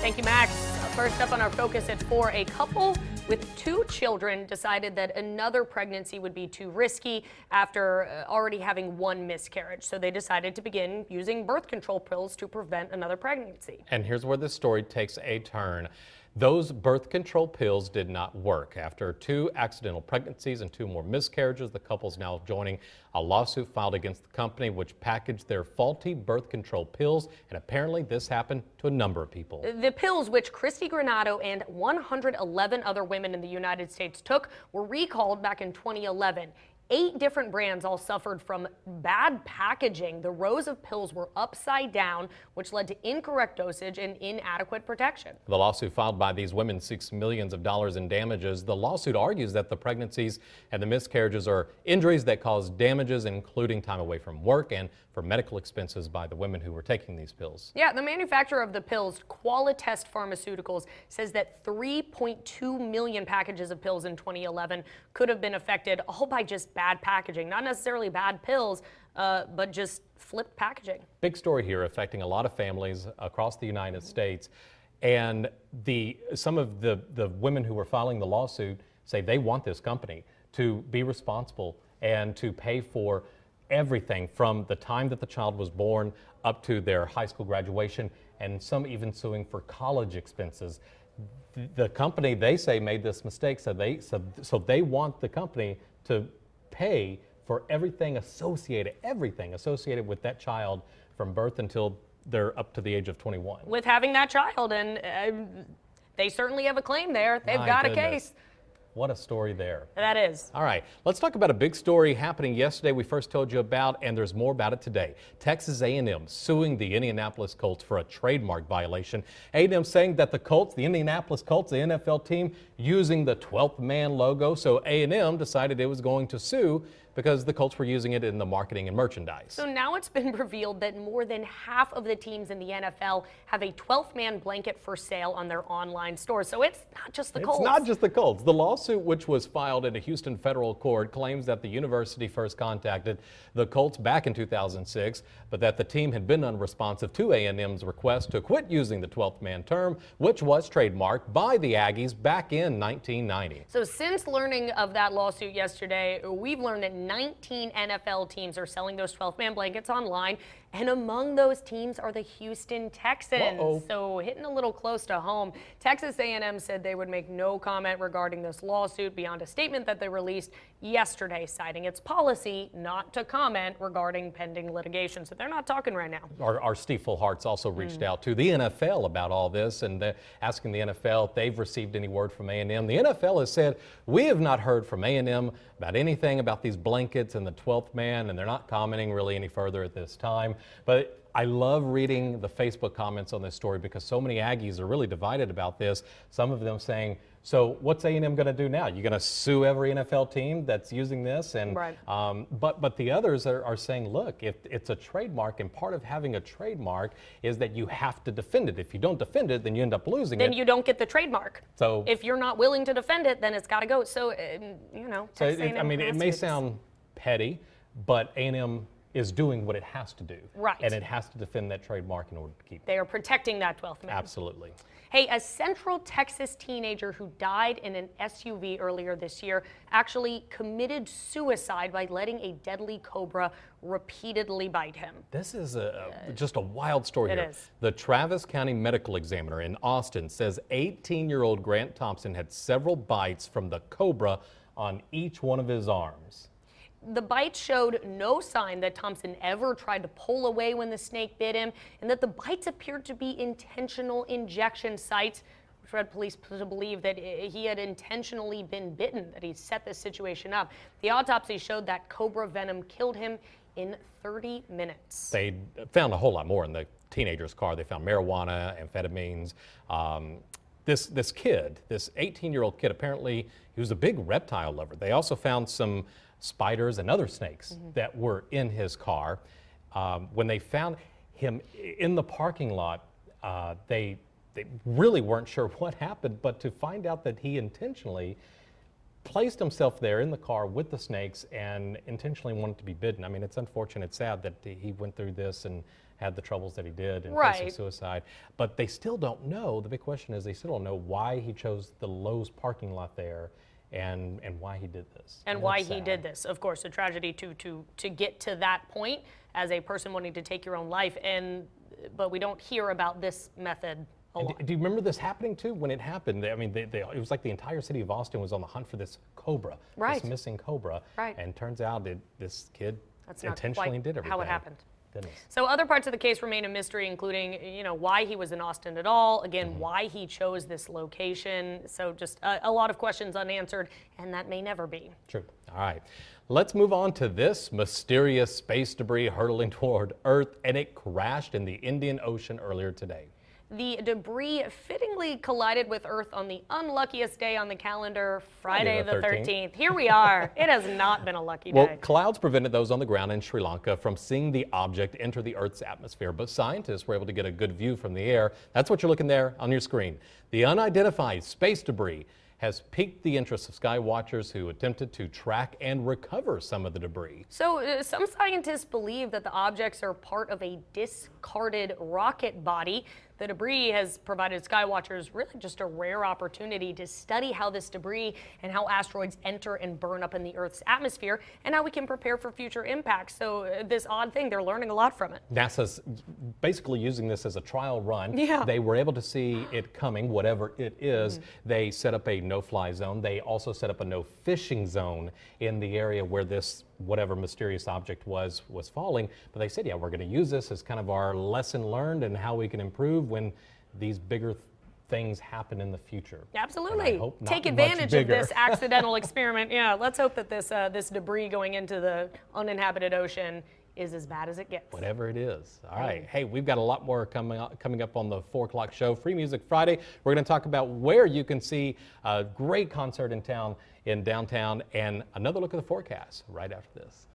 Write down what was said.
Thank you, Max. First up on our Focus at 4, a couple with 2 children decided that another pregnancy would be too risky after already having 1 miscarriage. So they decided to begin using birth control pills to prevent another pregnancy. And here's where this story takes a turn. Those birth control pills did not work. After 2 accidental pregnancies and 2 more miscarriages, the couple's now joining a lawsuit filed against the company which packaged their faulty birth control pills. And apparently this happened to a number of people. The pills, which Christy Granado and 111 other women in the United States took, were recalled back in 2011. 8 different brands all suffered from bad packaging. The rows of pills were upside down, which led to incorrect dosage and inadequate protection. The lawsuit filed by these women seeks millions of dollars in damages. The lawsuit argues that the pregnancies and the miscarriages are injuries that cause damages, including time away from work and for medical expenses by the women who were taking these pills. Yeah, the manufacturer of the pills, Qualitest Pharmaceuticals, says that 3.2 million packages of pills in 2011 could have been affected all by just bad packaging. Not necessarily bad pills, but just flipped packaging. Big story here affecting a lot of families across the United States. And some of the women who were filing the lawsuit say they want this company to be responsible and to pay for everything from the time that the child was born up to their high school graduation, and some even suing for college expenses. The company, they say, made this mistake, so they want the company to pay for everything associated with that child from birth until they're up to the age of 21. With having that child, and they certainly have a claim there. They've got a case. What a story there. That is. All right, let's talk about a big story happening yesterday we first told you about, and there's more about it today. Texas A&M suing the Indianapolis Colts for a trademark violation. A&M saying that the Colts, the Indianapolis Colts, the NFL team, using the 12th man logo. So A&M decided it was going to sue because the Colts were using it in the marketing and merchandise. So now it's been revealed that more than half of the teams in the NFL have a 12th man blanket for sale on their online stores. So it's not just the Colts. It's not just the Colts. The lawsuit, which was filed in a Houston federal court, claims that the university first contacted the Colts back in 2006, but that the team had been unresponsive to A&M's request to quit using the 12th man term, which was trademarked by the Aggies back in 1990. So since learning of that lawsuit yesterday, we've learned that 19 NFL teams are selling those 12th man blankets online, and among those teams are the Houston Texans. Uh-oh. So hitting a little close to home. Texas A&M said they would make no comment regarding this lawsuit beyond a statement that they released yesterday, citing its policy not to comment regarding pending litigation. So they're not talking right now. Our Steve Fullhart's also reached out to the NFL about all this, and asking the NFL if they've received any word from A&M. The NFL has said, we have not heard from A&M about anything about these blankets and the 12th man, and they're not commenting really any further at this time. But I love reading the Facebook comments on this story because so many Aggies are really divided about this. Some of them saying, so what's A&M going to do now? You're going to sue every NFL team that's using this? And right. But the others are saying, look, if it's a trademark, and part of having a trademark is that you have to defend it. If you don't defend it, then you end up losing it. Then you don't get the trademark. So if you're not willing to defend it, then it's got to go. So, you know. So it may sound petty, but A&M is doing what it has to do. Right. And it has to defend that trademark in order to keep it. They are protecting that 12th man. Absolutely. Hey, a Central Texas teenager who died in an SUV earlier this year actually committed suicide by letting a deadly cobra repeatedly bite him. This is just a wild story here. It is. The Travis County Medical Examiner in Austin says 18-year-old Grant Thompson had several bites from the cobra on each one of his arms. The bites showed no sign that Thompson ever tried to pull away when the snake bit him, and that the bites appeared to be intentional injection sites, which led police to believe that he had intentionally been bitten, that he set this situation up. The autopsy showed that cobra venom killed him in 30 minutes. They found a whole lot more in the teenager's car. They found marijuana, amphetamines. This kid, this 18-year-old kid, apparently he was a big reptile lover. They also found some spiders and other snakes that were in his car. When they found him in the parking lot, they really weren't sure what happened, but to find out that he intentionally placed himself there in the car with the snakes and intentionally wanted to be bitten. I mean, it's unfortunate, it's sad that he went through this and had the troubles that he did and Right. facing suicide. But they still don't know. The big question is they still don't know why he chose the Lowe's parking lot there and why he did this. And why he did this. Of course, a tragedy to get to that point as a person wanting to take your own life. But we don't hear about this method a lot. Do you remember this happening too? When it happened, I mean, it was like the entire city of Austin was on the hunt for this Cobra, Right. this missing Cobra. Right. And turns out this kid That's not intentionally quite did everything. how it happened. Goodness. So other parts of the case remain a mystery, including, why he was in Austin at all, again, why he chose this location. So just a lot of questions unanswered, and that may never be. True. All right. Let's move on to this mysterious space debris hurtling toward Earth, and it crashed in the Indian Ocean earlier today. The debris fittingly collided with Earth on the unluckiest day on the calendar, Friday the 13th. Here we are. It has not been a lucky day. Well, clouds prevented those on the ground in Sri Lanka from seeing the object enter the Earth's atmosphere, but scientists were able to get a good view from the air. That's what you're looking there on your screen. The unidentified space debris has piqued the interest of sky watchers who attempted to track and recover some of the debris. So some scientists believe that the objects are part of a discarded rocket body. The debris has provided skywatchers really just a rare opportunity to study how this debris and how asteroids enter and burn up in the Earth's atmosphere and how we can prepare for future impacts. So this odd thing, they're learning a lot from it. NASA's basically using this as a trial run. Yeah. They were able to see it coming, whatever it is. They set up a no-fly zone. They also set up a no-fishing zone in the area where this whatever mysterious object was falling. But they said, yeah, we're going to use this as kind of our lesson learned and how we can improve when these bigger things happen in the future. Absolutely. Hope not Take much advantage of bigger. this accidental experiment. Yeah, let's hope that this debris going into the uninhabited ocean is as bad as it gets. Whatever it is. All right. Hey, we've got a lot more coming up on the 4 o'clock show. Free Music Friday. We're going to talk about where you can see a great concert in downtown, and another look at the forecast right after this.